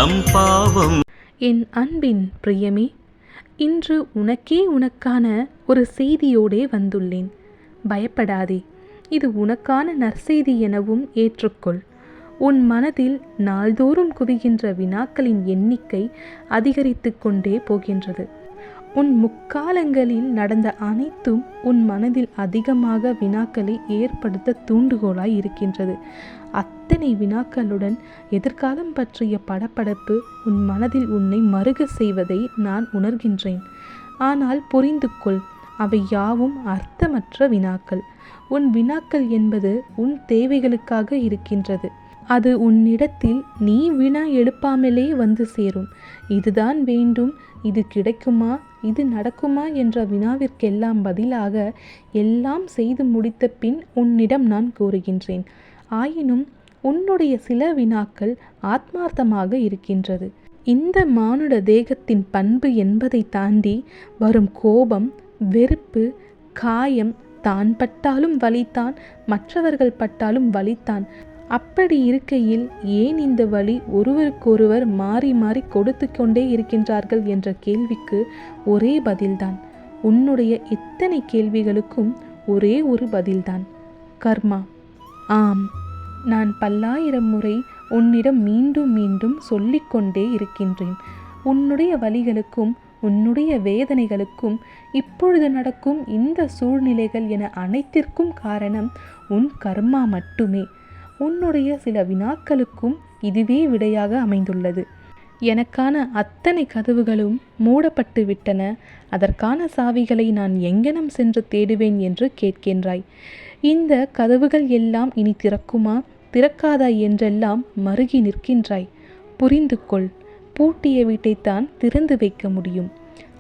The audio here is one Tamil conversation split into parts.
நம் பாவம். என் அன்பின் பிரியமே, இன்று உனக்கான ஒரு செய்தியோடே வந்துள்ளேன். பயப்படாதே, இது உனக்கான நற்செய்தி எனவும் ஏற்றுக்கொள். உன் மனதில் நாள்தோறும் குவிகின்ற வினாக்களின் எண்ணிக்கை அதிகரித்து கொண்டே போகின்றது. உன் முக்காலங்களில் நடந்த அனைத்தும் உன் மனதில் அதிகமாக வினாக்களை ஏற்படுத்த தூண்டுகோலாய் இருக்கின்றது. அத்தனை வினாக்களுடன் எதிர்காலம் பற்றிய படபடப்பு உன் மனதில் உன்னை மறுக செய்வதை நான் உணர்கின்றேன். ஆனால் புரிந்து கொள், அவை யாவும் அர்த்தமற்ற வினாக்கள். உன் வினாக்கள் என்பது உன் தேவைகளுக்காக இருக்கின்றது. அது உன்னிடத்தில் நீ வினா எழுப்பாமலே வந்து சேரும். இதுதான் வேண்டும், இது கிடைக்குமா, இது நடக்குமா என்ற வினாவிற்கெல்லாம் பதிலாக எல்லாம் செய்து முடித்த பின் உன்னிடம் நான் கூறுகின்றேன். ஆயினும் உன்னுடைய சில வினாக்கள் ஆத்மார்த்தமாக இருக்கின்றது. இந்த மானுட தேகத்தின் பண்பு என்பதை தாண்டி வரும் கோபம், வெறுப்பு, காயம், தான் பட்டாலும் வலித்தான், மற்றவர்கள் பட்டாலும் வலித்தான். அப்படி இருக்கையில் ஏன் இந்த வலி ஒருவருக்கொருவர் மாறி மாறி கொடுத்து கொண்டே இருக்கின்றார்கள் என்ற கேள்விக்கு ஒரே பதில்தான். உன்னுடைய இத்தனை கேள்விகளுக்கும் ஒரே ஒரு பதில்தான்: கர்மா. ஆம், நான் பல்லாயிரம் முறை உன்னிடம் மீண்டும் மீண்டும் சொல்லிக்கொண்டே இருக்கின்றேன். உன்னுடைய வலிகளுக்கும் உன்னுடைய வேதனைகளுக்கும் இப்பொழுது நடக்கும் இந்த சூழ்நிலைகள் என அனைத்திற்கும் காரணம் உன் கர்மா மட்டுமே. உன்னுடைய சில வினாக்களுக்கும் இதுவே விடையாக அமைந்துள்ளது. எனக்கான அத்தனை கதவுகளும் மூடப்பட்டு விட்டன. அதற்கான சாவிகளை நான் எங்கனம் சென்று தேடுவேன் என்று கேட்கின்றாய். இந்த கதவுகள் எல்லாம் இனி திறக்குமா, திறக்காதா என்றெல்லாம் மருகி நிற்கின்றாய். புரிந்து கொள், பூட்டிய வீட்டைத்தான் திறந்து வைக்க முடியும்.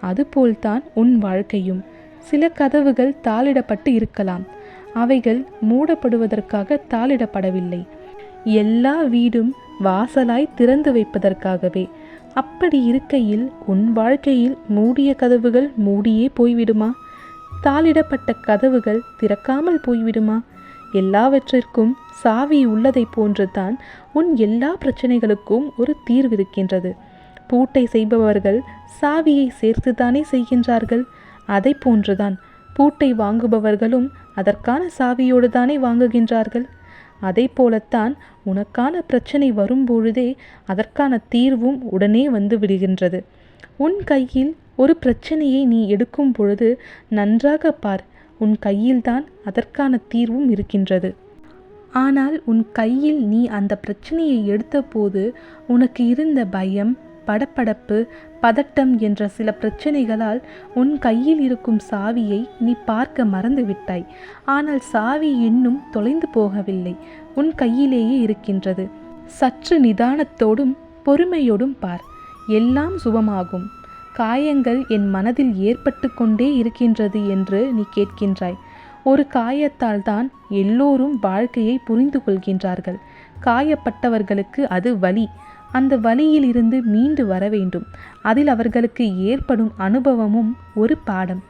அதுபோல்தான் உன் வாழ்க்கையும். சில கதவுகள் தாளிடப்பட்டு இருக்கலாம். அவைகள் மூடப்படுவதற்காக தாளிடப்படவில்லை. எல்லா வீடும் வாசலாய் திறந்து வைப்பதற்காகவே. அப்படி இருக்கையில் உன் வாழ்க்கையில் மூடிய கதவுகள் மூடியே போய்விடுமா? தாளிடப்பட்ட கதவுகள் திறக்காமல் போய்விடுமா? எல்லாவற்றிற்கும் சாவி உள்ளதை போன்றுதான் உன் எல்லா பிரச்சனைகளுக்கும் ஒரு தீர்வு இருக்கின்றது. பூட்டை செய்பவர்கள் சாவியை சேர்த்துதானே செய்கின்றார்கள். அதை போன்றுதான் பூட்டை வாங்குபவர்களும் அதற்கான சாவியோடு தானே வாங்குகின்றார்கள். அதை போலத்தான் உனக்கான பிரச்சனை வரும்பொழுதே அதற்கான தீர்வும் உடனே வந்து விடுகின்றது. உன் கையில் ஒரு பிரச்சனையை நீ எடுக்கும் பொழுது நன்றாக பார், உன் கையில்தான் அதற்கான தீர்வும் இருக்கின்றது. ஆனால் உன் கையில் நீ அந்த பிரச்சனையை எடுத்தபோது உனக்கு இருந்த பயம், படபடப்பு, பதட்டம் என்ற சில பிரச்சனைகளால் உன் கையில் இருக்கும் சாவியை நீ பார்க்க மறந்து விட்டாய். ஆனால் சாவி இன்னும் தொலைந்து போகவில்லை, உன் கையிலேயே இருக்கின்றது. சற்று நிதானத்தோடும் பொறுமையோடும் பார், எல்லாம் சுபமாகும். காயங்கள் என் மனதில் ஏற்பட்டு கொண்டே இருக்கின்றது என்று நீ கேட்கின்றாய். ஒரு காயத்தால் தான் எல்லோரும் வாழ்க்கையை புரிந்து கொள்கின்றார்கள். காயப்பட்டவர்களுக்கு அது வலி. அந்த வலியில் இருந்து மீண்டு வர வேண்டும். அதில் அவர்களுக்கு ஏற்படும் அனுபவமும் ஒரு பாடம்.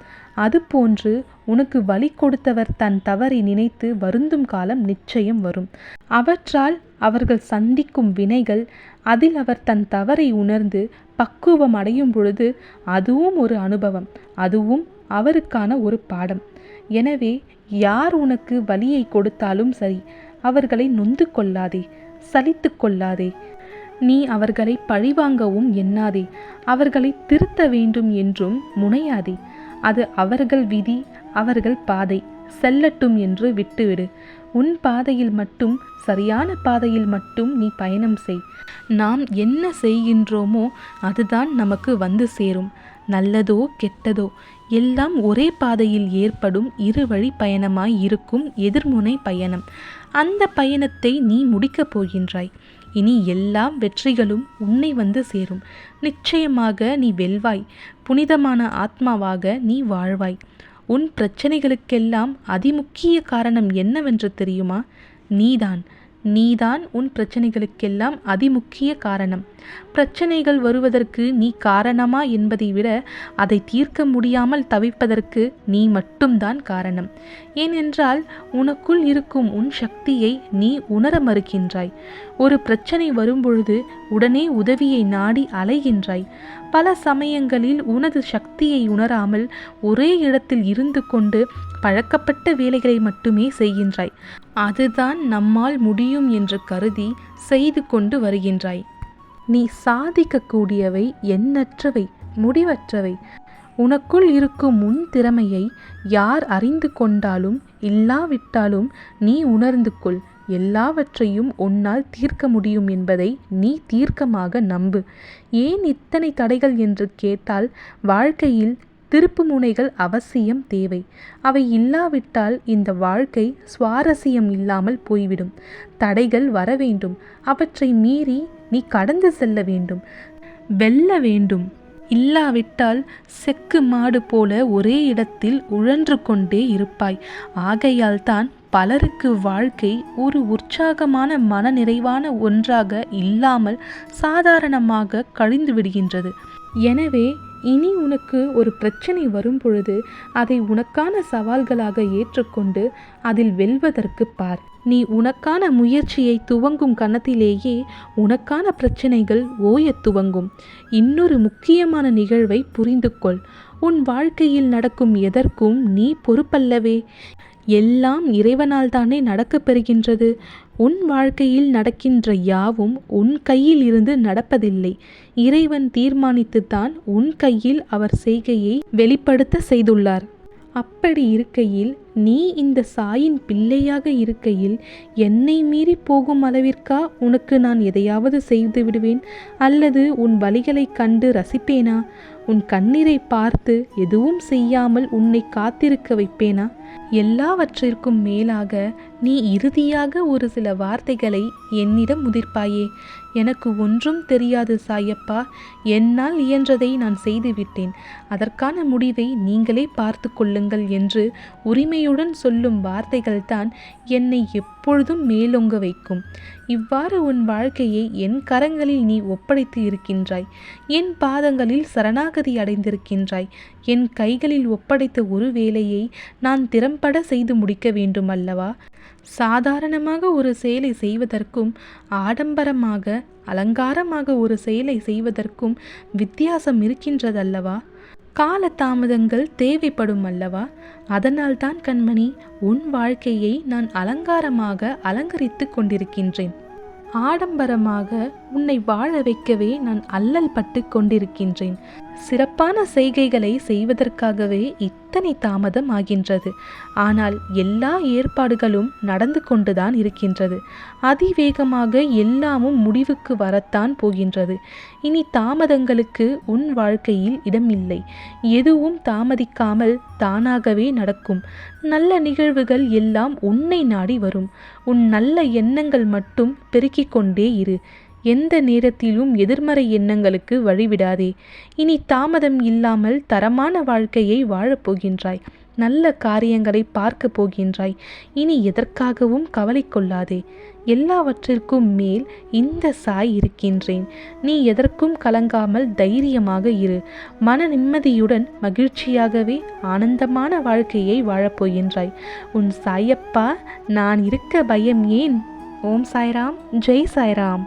அதுபோன்று உனக்கு வலி கொடுத்தவர் தன் தவறை நினைத்து வருந்தும் காலம் நிச்சயம் வரும். அவற்றால் அவர்கள் சந்திக்கும் வினைகள், அதில் அவர் தன் தவறை உணர்ந்து பக்குவம் அடையும் பொழுது அதுவும் ஒரு அனுபவம், அதுவும் அவருக்கான ஒரு பாடம். எனவே யார் உனக்கு வலியை கொடுத்தாலும் சரி, அவர்களை நொந்து கொள்ளாதே, சலித்து கொள்ளாதே. நீ அவர்களை பழிவாங்கவும் எண்ணாதே, அவர்களை திருத்த வேண்டும் என்றும் முனையாதே. அது அவர்கள் விதி, அவர்கள் பாதை, செல்லட்டும் என்று விட்டுவிடு. உன் பாதையில் மட்டும், சரியான பாதையில் மட்டும் நீ பயணம் செய். நாம் என்ன செய்கின்றோமோ அதுதான் நமக்கு வந்து சேரும். நல்லதோ கெட்டதோ எல்லாம் ஒரே பாதையில் ஏற்படும் இருவழி பயணமாய் இருக்கும் எதிர்முனை பயணம். அந்த பயணத்தை நீ முடிக்கப் போகின்றாய். இனி எல்லா வெற்றிகளும் உன்னை வந்து சேரும். நிச்சயமாக நீ வெல்வாய். புனிதமான ஆத்மாவாக நீ வாழ்வாய். உன் பிரச்சனைகளுக்கெல்லாம் அதிமுக்கிய காரணம் என்னவென்று தெரியுமா? நீதான். நீதான் உன் பிரச்சனைகளுக்கெல்லாம் அதிமுக்கிய காரணம். பிரச்சனைகள் வருவதற்கு நீ காரணமா என்பதை விட அதை தீர்க்க முடியாமல் தவிப்பதற்கு நீ மட்டும்தான் காரணம். ஏனென்றால் உனக்குள் இருக்கும் உன் சக்தியை நீ உணர மறுக்கின்றாய். ஒரு பிரச்சனை வரும்பொழுது உடனே உதவியை நாடி அலைகின்றாய். பல சமயங்களில் உனது சக்தியை உணராமல் ஒரே இடத்தில் இருந்து கொண்டு பழக்கப்பட்ட வேலைகளை மட்டுமே செய்கின்றாய். அதுதான் நம்மால் முடியும் என்று கருதி செய்து கொண்டு வருகின்றாய். நீ சாதிக்கக்கூடியவை எண்ணற்றவை, முடிவற்றவை. உனக்குள் இருக்கும் உன் திறமையை யார் அறிந்து கொண்டாலும் இல்லாவிட்டாலும் நீ உணர்ந்து கொள். எல்லாவற்றையும் உன்னால் தீர்க்க முடியும் என்பதை நீ தீர்க்கமாக நம்பு. ஏன் இத்தனை தடைகள் என்று கேட்டால், வாழ்க்கையில் திருப்பு முனைகள் அவசியம் தேவை. அவை இல்லாவிட்டால் இந்த வாழ்க்கை சுவாரஸ்யம் இல்லாமல் போய்விடும். தடைகள் வர வேண்டும். அவற்றை மீறி நீ கடந்து செல்ல வேண்டும், வெல்ல வேண்டும். இல்லாவிட்டால் செக்கு மாடு போல ஒரே இடத்தில் உழன்று கொண்டே இருப்பாய். ஆகையால் தான் பலருக்கு வாழ்க்கை ஒரு உற்சாகமான மனநிறைவான ஒன்றாக இல்லாமல் சாதாரணமாக கழிந்து விடுகின்றது. எனவே இனி உனக்கு ஒரு பிரச்சனை வரும் பொழுது அதை உனக்கான சவால்களாக ஏற்றுக்கொண்டு அதில் வெல்வதற்கு பார். நீ உனக்கான முயற்சியை துவங்கும் கணத்திலேயே உனக்கான பிரச்சனைகள் ஓயத் துவங்கும். இன்னொரு முக்கியமான நிகழ்வை புரிந்து கொள். உன் வாழ்க்கையில் நடக்கும் எதற்கும் நீ பொறுப்பல்லவே. எல்லாம் இறைவனால் தானே நடக்கப் பெறுகின்றது. உன் வாழ்க்கையில் நடக்கின்ற யாவும் உன் கையில் இருந்து நடப்பதில்லை. இறைவன் தீர்மானித்துத்தான் உன் கையில் அவர் செய்கையை வெளிப்படுத்த செய்துள்ளார். அப்படி இருக்கையில் நீ இந்த சாயின் பிள்ளையாக இருக்கையில் என்னை மீறி போகும் அளவிற்கா உனக்கு நான் எதையாவது செய்து விடுவேன்? அல்லது உன் வலிகளை கண்டு ரசிப்பேனா? உன் கண்ணீரை பார்த்து எதுவும் செய்யாமல் உன்னை காத்திருக்க வைப்பேனா? எல்லாவற்றிற்கும் மேலாக நீ இறுதியாக ஒரு சில வார்த்தைகளை என்னிடம் முதிர்ப்பாயே. எனக்கு ஒன்றும் தெரியாது சாயப்பா, என்னால் இயன்றதை நான் செய்துவிட்டேன், அதற்கான முடிவை நீங்களே பார்த்து கொள்ளுங்கள் என்று உரிமையுடன் சொல்லும் வார்த்தைகள்தான் என்னை எப்பொழுதும் மேலோங்க வைக்கும். இவ்வாறு உன் வாழ்க்கையை என் கரங்களில் நீ ஒப்படைத்து இருக்கின்றாய். என் பாதங்களில் சரணாகதி அடைந்திருக்கின்றாய். என் கைகளில் ஒப்படைத்த ஒரு வேலையை நான் திறம்பட செய்து முடிக்க வேண்டும் அல்லவா? சாதாரணமாக ஒரு செயலை செய்வதற்கும் ஆடம்பரமாக அலங்காரமாக ஒரு செயலை செய்வதற்கும் வித்தியாசம் இருக்கின்றதல்லவா? கால தாமதங்கள் தேவைப்படும் அல்லவா? அதனால்தான் கண்மணி, உன் வாழ்க்கையை நான் அலங்காரமாக அலங்கரித்து கொண்டிருக்கின்றேன். ஆடம்பரமாக உன்னை வாழ வைக்கவே நான் அல்லல் பட்டு கொண்டிருக்கின்றேன். சிறப்பான செய்கைகளை செய்வதற்காகவே இத்தனை தாமதம் ஆகின்றது. ஆனால் எல்லா ஏற்பாடுகளும் நடந்து கொண்டுதான் இருக்கின்றது. அதிவேகமாக எல்லாமும் முடிவுக்கு வரத்தான் போகின்றது. இனி தாமதங்களுக்கு உன் வாழ்க்கையில் இடமில்லை. எதுவும் தாமதிக்காமல் தானாகவே நடக்கும். நல்ல நிகழ்வுகள் எல்லாம் உன்னை நாடி வரும். உன் நல்ல எண்ணங்கள் மட்டும் பெருக்கிக் கொண்டே இரு. எந்த நேரத்திலும் எதிர்மறை எண்ணங்களுக்கு வழிவிடாதே. இனி தாமதம் இல்லாமல் தரமான வாழ்க்கையை வாழப்போகின்றாய். நல்ல காரியங்களை பார்க்க போகின்றாய். இனி எதற்காகவும் கவலை கொள்ளாதே. எல்லாவற்றிற்கும் மேல் இந்த சாய் இருக்கின்றேன். நீ எதற்கும் கலங்காமல் தைரியமாக இரு. மன நிம்மதியுடன் மகிழ்ச்சியாகவே ஆனந்தமான வாழ்க்கையை வாழப்போகின்றாய். உன் சாயப்பா, நான் இருக்க பயம் ஏன்? ஓம் சாய்ராம், ஜெய் சாய்ராம்.